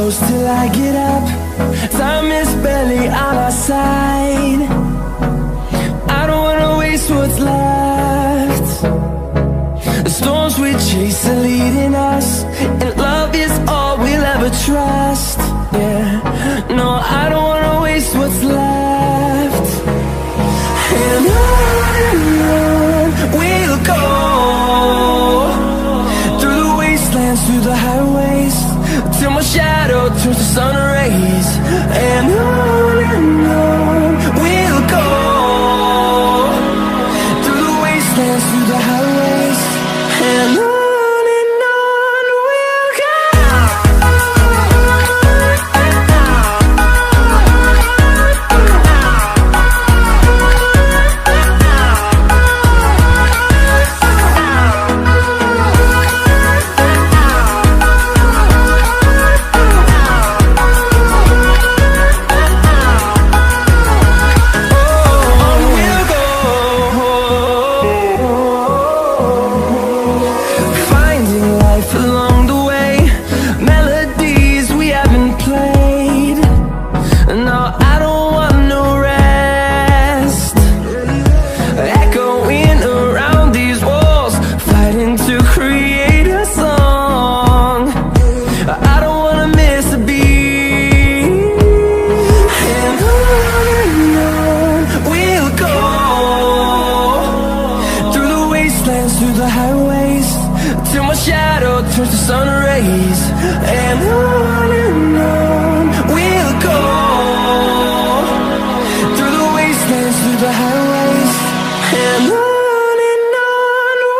close till I get up. Time is barely on our side. I don't wanna waste what's left. The storms we chase are leading us, and love is all we'll ever trust. Yeah, no, I don't wanna waste what's left. And on we'll go, through the wastelands, through the highways, till my shadow turns to sun rays. And on we'll go, through the wastelands, through the highways, and on we'll go. Through the highways, till my shadow turns to sun rays. And on we'll go, through the wastelands, through the highways, and on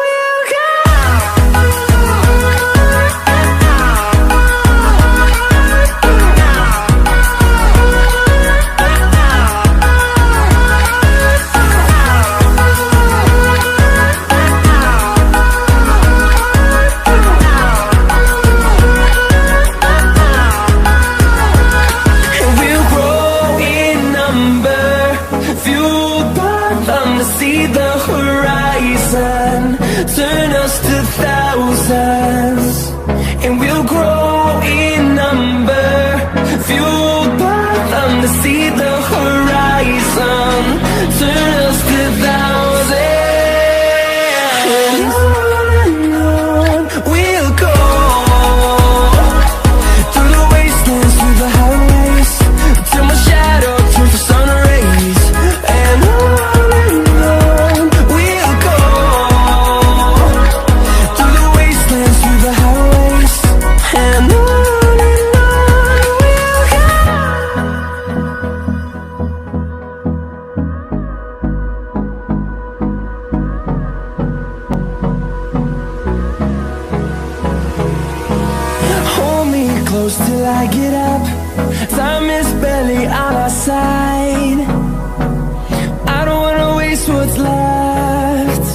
we'll go. See the horizon, turn us to thousands, and we'll grow in number, fueled by them to see the horizon, turn us to thousands. And on we'll go, through the wastelands, through the highways, till my shadow turns to sun rays. And close till I get up. Time is barely on our side. I don't wanna waste what's left.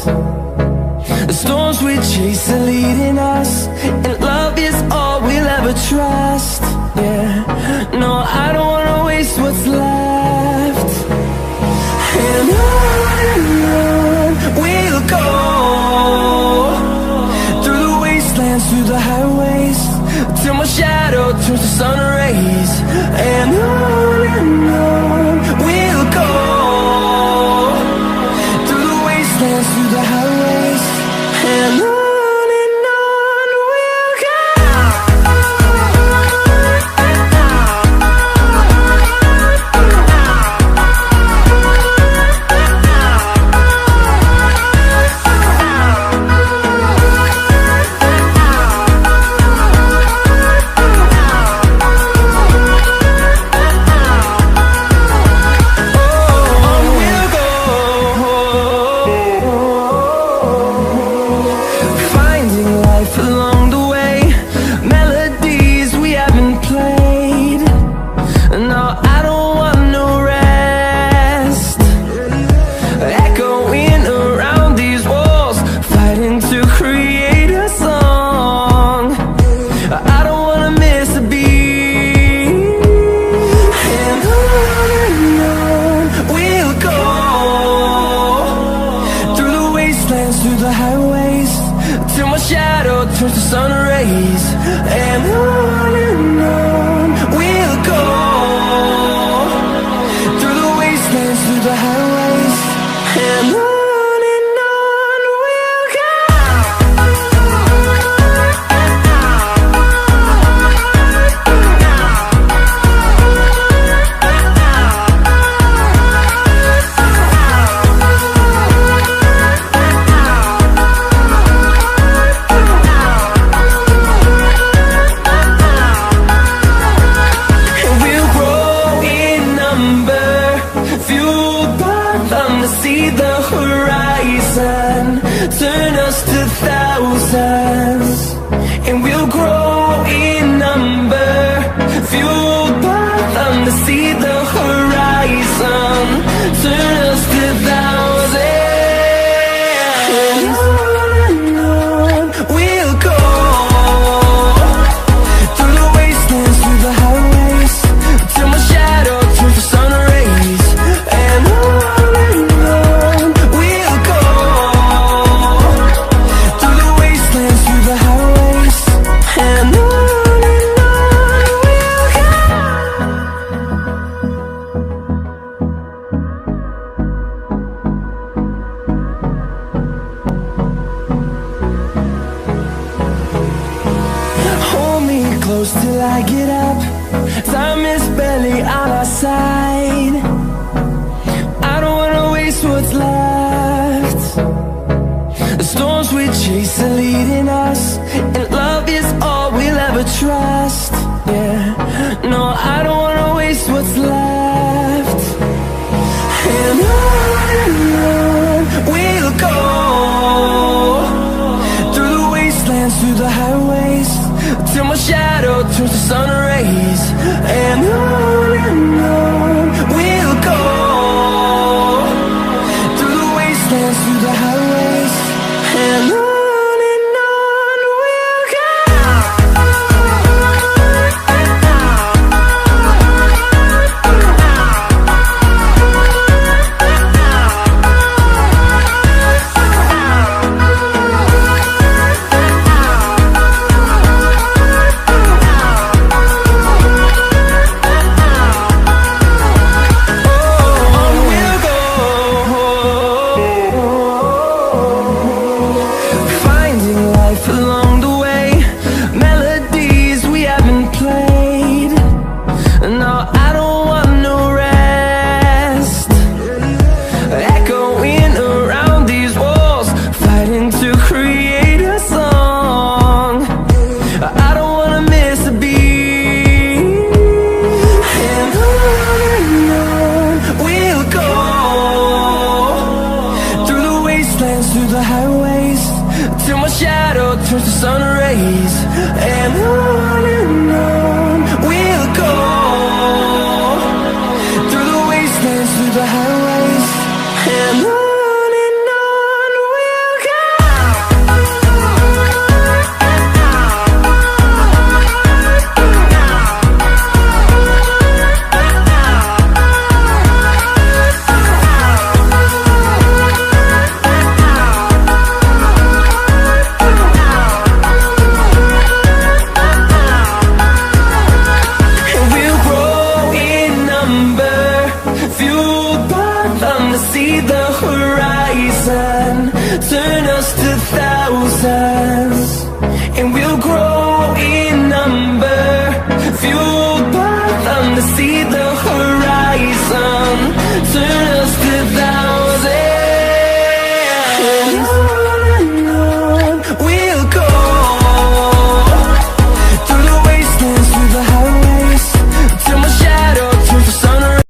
The storms we chase are leading us, and love is all we'll ever trust. Yeah, no, I don't wanna waste what's left. And on we'll go, through the wastelands, through the highways, till my shadow turns to sun rays. And on we'll go, through the wastelands, through the highways, and on we'll go. stop. Time is barely on our side. I don't wanna waste what's left. The storms we chase are leading us, and love is all we'll ever trust. Yeah, no, I don't wanna waste what's left. And on we'll go, through the wastelands, through the highways, till my shadow turns to sun rays. And on we'll go, through the wastelands, through the highways, and on we'll go. Along the way, melodies we haven't played. No, I don't want no rest. Echoing around these walls, fighting to create a song. I don't wanna miss a beat. And on we'll go, through the wastelands, through the highways, till my shadow turns to sun rays. And on we'll go, through the wastelands, through the highways, and on we'll go. See the horizon turn us to thousands, and we'll grow